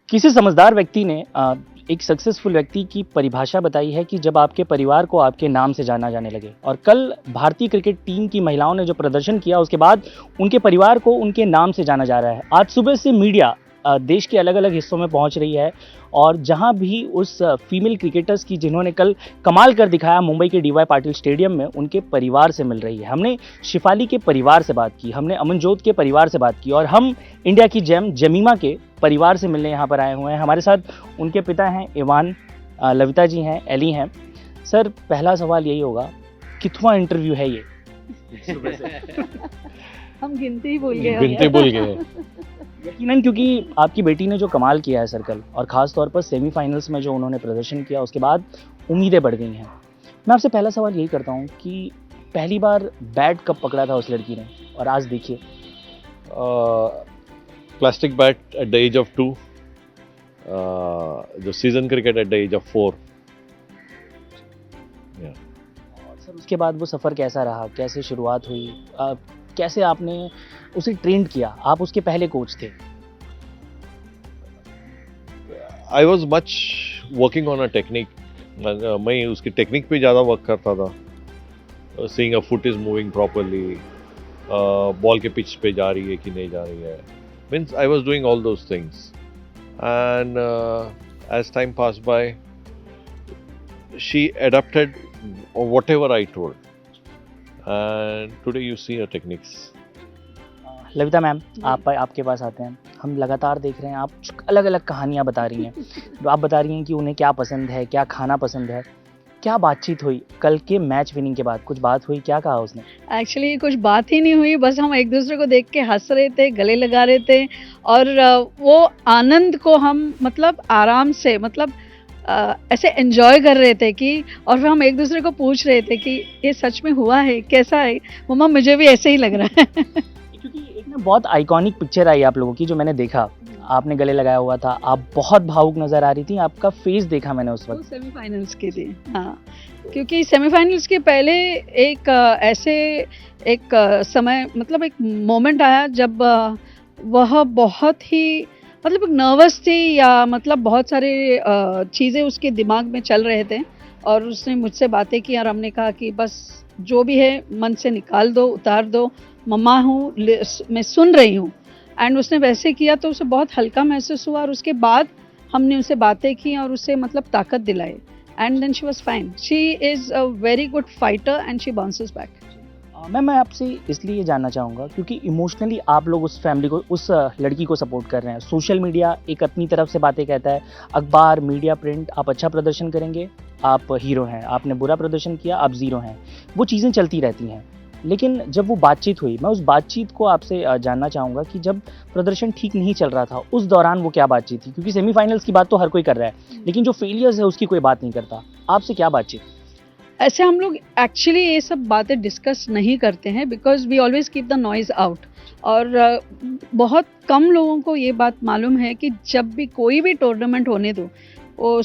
किसी समझदार व्यक्ति ने एक सक्सेसफुल व्यक्ति की परिभाषा बताई है कि जब आपके परिवार को आपके नाम से जाना जाने लगे। और कल भारतीय क्रिकेट टीम की महिलाओं ने जो प्रदर्शन किया, उसके बाद उनके परिवार को उनके नाम से जाना जा रहा है। आज सुबह से मीडिया देश के अलग अलग हिस्सों में पहुंच रही है और जहां भी उस फीमेल क्रिकेटर्स की जिन्होंने कल कमाल कर दिखाया मुंबई के डीवाई पाटिल स्टेडियम में, उनके परिवार से मिल रही है। हमने शिफाली के परिवार से बात की, हमने अमनजोत के परिवार से बात की और हम इंडिया की जेम जमीमा के परिवार से मिलने यहाँ पर आए हुए हैं। हमारे साथ उनके पिता हैं इवान, लविता जी हैं, एली हैं। सर, पहला सवाल यही होगा, कितवां इंटरव्यू है ये सुबह से? हम गिनती ही भूल गए। गिनते भूल गए। यकीनन, क्योंकि आपकी बेटी ने जो कमाल किया है सर्कल, और ख़ास तौर पर सेमीफाइनल्स में जो उन्होंने प्रदर्शन किया, उसके बाद उम्मीदें बढ़ गई हैं। मैं आपसे पहला सवाल यही करता हूँ कि पहली बार बैट कब पकड़ा था उस लड़की ने, और आज देखिए। Plastic bat at the age of 2, जो season cricket at the age of 4। और सर, उसके बाद वो सफ़र कैसा रहा, कैसे शुरुआत हुई, कैसे आपने उसे ट्रेंड किया? आप उसके पहले कोच थे। I was much working on a technique. मैं उसकी टेक्निक पे ज़्यादा वर्क करता था। Seeing a foot is moving properly, ball के पिच पे जा रही है कि नहीं जा रही है, means I was doing all those things. And as time pass by, she adapted whatever I told, and today you see her techniques. Lavita ma'am, आपके पास आते हैं। हम लगातार देख रहे हैं, आप अलग अलग कहानियाँ बता रही हैं। जो आप बता रही हैं कि उन्हें क्या पसंद है, क्या खाना पसंद है। क्या बातचीत हुई कल के मैच विनिंग के बाद? कुछ बात हुई? क्या कहा उसने? एक्चुअली कुछ बात ही नहीं हुई, बस हम एक दूसरे को देख के हंस रहे थे, गले लगा रहे थे और वो आनंद को हम मतलब आराम से मतलब ऐसे एंजॉय कर रहे थे कि, और फिर हम एक दूसरे को पूछ रहे थे कि ये सच में हुआ है, कैसा है मम्मा, मुझे भी ऐसे ही लग रहा है। क्योंकि एक ना बहुत आइकॉनिक पिक्चर आई आप लोगों की, जो मैंने देखा, आपने गले लगाया हुआ था, आप बहुत भावुक नजर आ रही थी, आपका फेस देखा मैंने उस वक्त। सेमीफाइनल्स की थी, हाँ, क्योंकि सेमीफाइनल्स के पहले एक ऐसे एक समय मतलब एक मोमेंट आया जब वह बहुत ही मतलब एक नर्वस थी, या मतलब बहुत सारे चीज़ें उसके दिमाग में चल रहे थे और उसने मुझसे बातें की और हमने कहा कि बस जो भी है मन से निकाल दो, उतार दो, मम्मा हूँ, मैं सुन रही हूँ। एंड उसने वैसे किया तो उसे बहुत हल्का महसूस हुआ और उसके बाद हमने उसे बातें की और उसे मतलब ताकत दिलाई। And then she was fine. She is a very good fighter and she bounces back. मैं आपसे इसलिए जानना चाहूँगा क्योंकि इमोशनली आप लोग उस फैमिली को, उस लड़की को सपोर्ट कर रहे हैं। सोशल मीडिया एक अपनी तरफ से बातें कहता है, अखबार, मीडिया, प्रिंट, आप अच्छा प्रदर्शन करेंगे आप हीरो हैं, आपने बुरा प्रदर्शन किया आप ज़ीरो हैं। वो चीज़ें चलती रहती हैं। लेकिन जब वो बातचीत हुई, मैं उस बातचीत को आपसे जानना चाहूँगा कि जब प्रदर्शन ठीक नहीं चल रहा था, उस दौरान वो क्या बातचीत थी? क्योंकि सेमीफाइनल्स की बात तो हर कोई कर रहा है, लेकिन जो फेलियर्स है उसकी कोई बात नहीं करता। आपसे क्या बातचीत? ऐसे हम लोग एक्चुअली ये सब बातें डिस्कस नहीं करते हैं, because we always keep the noise out. और बहुत कम लोगों को ये बात मालूम है कि जब भी कोई भी टूर्नामेंट होने दो, वो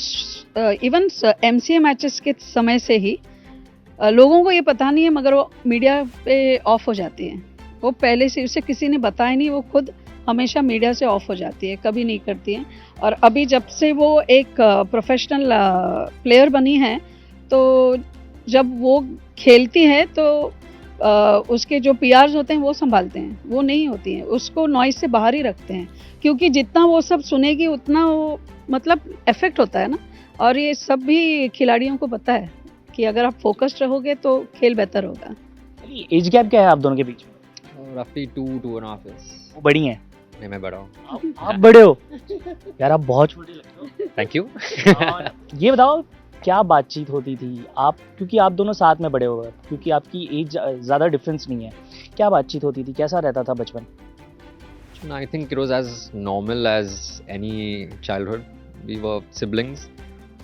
इवन MCA मैचेस के समय से ही लोगों को ये पता नहीं है, मगर वो मीडिया पे ऑफ हो जाती है। वो पहले से उसे किसी ने बताया नहीं, वो खुद हमेशा मीडिया से ऑफ हो जाती है, कभी नहीं करती है। और अभी जब से वो एक प्रोफेशनल प्लेयर बनी है, तो जब वो खेलती है तो उसके जो PRs होते हैं वो संभालते हैं, वो नहीं होती हैं, उसको नॉइज़ से बाहर ही रखते हैं, क्योंकि जितना वो सब सुनेगी उतना वो मतलब इफेक्ट होता है ना। और ये सब भी खिलाड़ियों को पता है कि अगर आप फोकस्ड रहोगे तो खेल बेहतर होगा। एज गैप क्या है आप दोनों के बीच में? रफली 2.5 years। वो बड़ी हैं? नहीं, मैं बड़ा हूँ। आप बड़े हो यार, आप बहुत छोटे लगते हो। Thank you. और ये बताओ, क्या बातचीत होती थी आप, क्योंकि आप दोनों साथ में बड़े हो गए, क्योंकि आपकी एज ज़्यादा डिफरेंस नहीं है, क्या बातचीत होती थी, कैसा रहता था बचपन? I think it was as normal as any childhood. We were siblings.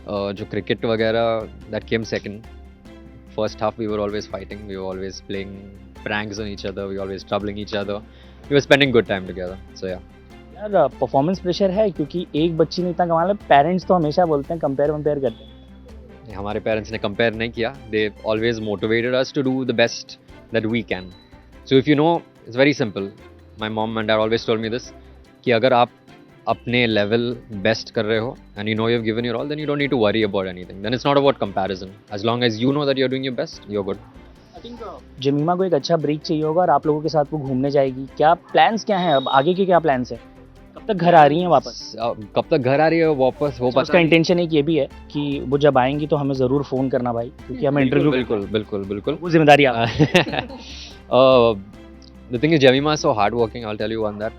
जो क्रिकेट वगैरह that came second. First half we were always fighting. We were always playing pranks on each other. We were always troubling each other. We were spending good time together. So yeah. यार, performance pressure है, क्योंकि एक बच्ची ने इतना कमाल है। Parents तो हमेशा बोलते हैं, कंपेयर करते हैं। हमारे पेरेंट्स ने कंपेयर नहीं किया। They always motivated us to do the best that we can. So if you know, it's very simple. My mom and dad always told me this, कि अगर आप अपने लेवल बेस्ट कर रहे हो and you know you've given your all, then you don't need to worry about anything. Then it's not about comparison. As long as you know that you're doing your best, you're good. जमीमा को एक अच्छा break चाहिए होगा और आप लोगों के साथ वो घूमने जाएगी, क्या प्लान्स क्या हैं अब आगे के, क्या प्लान्स है, कब तक घर आ रही हैं वापस? कब तक घर आ रही है वापस वो उसका पता नहीं। इंटेंशन एक ये भी है कि वो जब आएंगी तो हमें ज़रूर फ़ोन करना भाई, क्योंकि हमें इंटरव्यू बिल्कुल बिल्कुल बिल्कुल वो जिम्मेदारी आप The thing is, Jemima is so hardworking. I'll tell you one that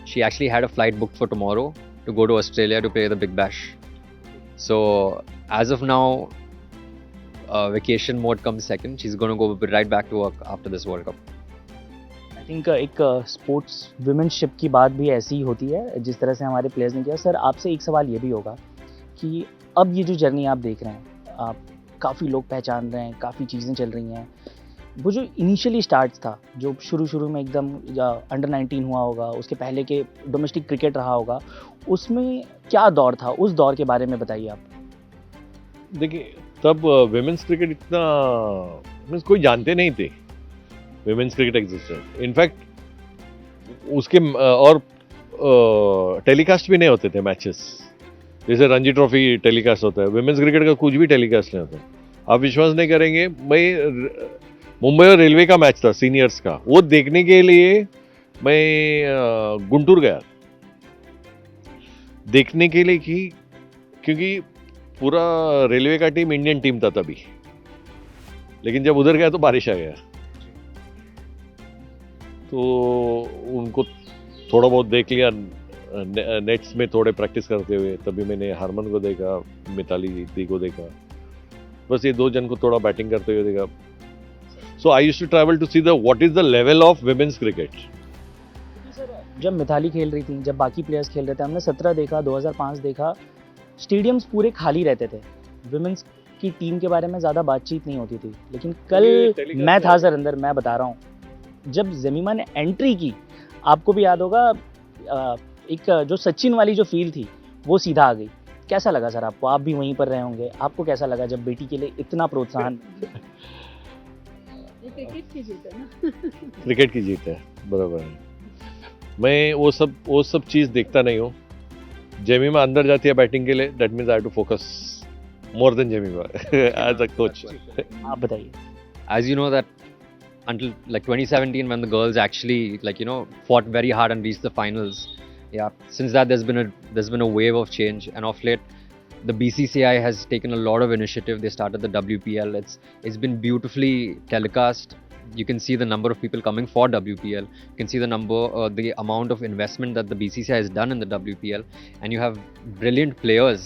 she actually had a flight booked for tomorrow to go to Australia to play the Big Bash. So as of now, vacation mode comes second. She's going to go right back to work after this World Cup. I think एक sports वुमेनशिप की बात भी ऐसी ही होती है जिस तरह से हमारे प्लेयर्स ने किया। सर आपसे एक सवाल ये भी होगा कि अब ये जो जर्नी आप देख रहे हैं, आप काफ़ी लोग पहचान रहे हैं, काफ़ी चीज़ें चल रही हैं, वो जो इनिशियली स्टार्ट था, जो शुरू में एकदम अंडर 19 हुआ होगा, उसके पहले के डोमेस्टिक क्रिकेट रहा होगा, उसमें क्या दौर था, उस दौर के बारे में बताइए आप। देखिए तब विमेंस क्रिकेट इतना मीन्स कोई जानते नहीं थे विमेंस क्रिकेट एग्जिस्टेंस। इनफैक्ट उसके और टेलीकास्ट भी नहीं होते थे मैचेस, जैसे रणजी ट्रॉफी टेलीकास्ट होता है, विमेंस क्रिकेट का कुछ भी टेलीकास्ट नहीं होता। आप विश्वास नहीं करेंगे, मैं मुंबई और रेलवे का मैच था सीनियर्स का, वो देखने के लिए मैं गुंटूर गया देखने के लिए कि क्योंकि पूरा रेलवे का टीम इंडियन टीम था तभी, लेकिन जब उधर गया तो बारिश आ गया, तो उनको थोड़ा बहुत देख लिया नेट्स में थोड़े प्रैक्टिस करते हुए, तभी मैंने हरमन को देखा, मिताली दी को देखा, बस ये दो जन को थोड़ा बैटिंग करते हुए देखा। So I used to travel to see the what is the level of women's cricket. जब मिताली खेल रही थी, जब बाकी प्लेयर्स खेल रहे थे, हमने 17 देखा, 2005 देखा, स्टेडियम्स पूरे खाली रहते थे, विमेंस की टीम के बारे में ज़्यादा बातचीत नहीं होती थी। लेकिन कल मैं था सर अंदर, मैं बता रहा हूँ, जब जमीमा ने एंट्री की, आपको भी याद होगा एक जो सचिन वाली जो फील थी वो सीधा आ गई। कैसा लगा सर आपको? आप भी वहीं पर रहे होंगे, आपको कैसा लगा जब बेटी के लिए इतना प्रोत्साहन? क्रिकेट की जीत है ना। क्रिकेट की जीत है, बराबर है। मैं वो सब चीज़ देखता नहीं हूँ। जेमिमा अंदर जाती है बैटिंग के लिए, that means I have to focus more than Jemimah as a coach. आप बताइए। As you know that until like 2017 when the girls actually fought very hard and reached the finals, since that there's been a wave of change, and of late the BCCI has taken a lot of initiative. They started the WPL. It's been beautifully telecast. You can see the number of people coming for WPL. You can see the amount of investment that the BCCI has done in the WPL, and you have brilliant players.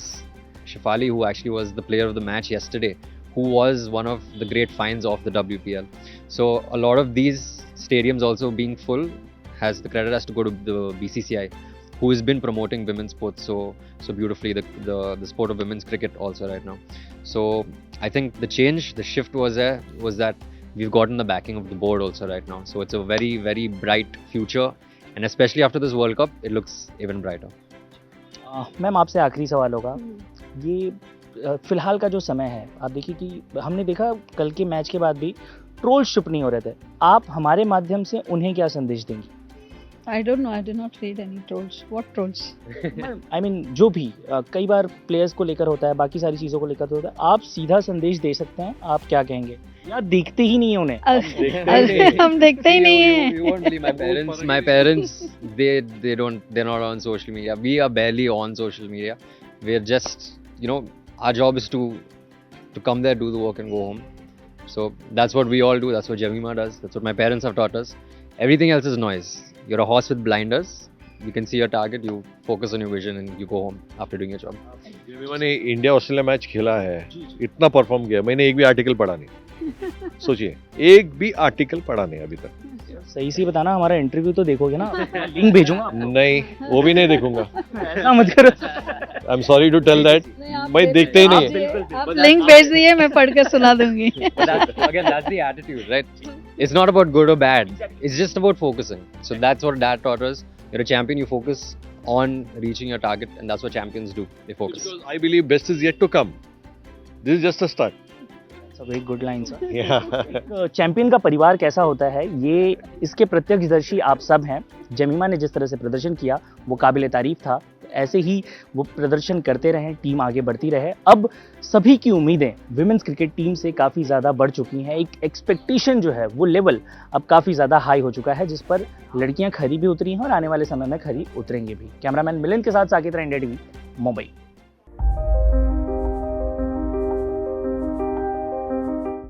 Shefali, who actually was the player of the match yesterday, who was one of the great finds of the WPL. So a lot of these stadiums also being full, the credit has to go to the BCCI, who has been promoting women's sports so beautifully, the sport of women's cricket also right now. So I think the shift was that we've gotten the backing of the board also right now. So it's a very, very bright future, and especially after this World Cup, it looks even brighter. Ma'am आपसे आखिरी सवाल होगा, ये फिलहाल का जो समय है, आप देखिए कि हमने देखा कल के मैच के बाद भी ट्रोल्स चुप नहीं हो रहे थे, आप हमारे माध्यम से उन्हें क्या संदेश देंगी? I don't know. I did not read any trolls. What trolls? I mean, जो भी कई बार प्लेयर्स को लेकर होता है, बाकी सारी चीज़ों को लेकर होता है, आप सीधा संदेश दे सकते हैं, आप क्या कहेंगे? यार देखते ही नहीं है उन्हें। हम देखते ही नहीं हैं। You won't believe my parents, they're not on social media. We are barely on social media. We're just, our job is to come there, do the work and go home. So that's what we all do. That's what Jemima does. That's what my parents have taught us. Everything else is noise. You're a horse with blinders. You can see your target, you focus on your vision and you go home after doing your job. Jemimah ने India Australia match खेला है, इतना perform किया, मैंने एक भी article पढ़ा नहीं। सोचिए, एक भी आर्टिकल पढ़ा नहीं अभी तक। सही से बताना, हमारा इंटरव्यू तो देखोगे ना, लिंक भेजूंगा। नहीं, वो भी नहीं देखूंगा। ऐसा मत करो। I am sorry to tell that, मैं देखते ही नहीं। आप लिंक भेज दिए, मैं पढ़ कर सुना दूंगी। That's the attitude, right? It's not about good or bad. It's just about focusing. So that's what Dad taught us. You're a champion, you focus on reaching your target, and that's what champions do. They focus. Because I believe best is yet to come. This is just a start. That's a very good line, sir. Yeah. Champion का परिवार कैसा होता है, ये इसके प्रत्यक्षदर्शी आप सब हैं। जमीमा ने जिस तरह से प्रदर्शन किया वो काबिल तारीफ था। ऐसे ही वो प्रदर्शन करते रहें, टीम आगे बढ़ती रहे। अब सभी की उम्मीदें विमेंस क्रिकेट टीम से काफ़ी ज़्यादा बढ़ चुकी हैं। एक एक्सपेक्टेशन जो है वो लेवल अब काफ़ी ज़्यादा हाई हो चुका है, जिस पर लड़कियां खरी भी उतरी हैं और आने वाले समय में खरी उतरेंगी भी। कैमरामैन मिलिंद के साथ साकेत, इंडिया टीवी, मुंबई।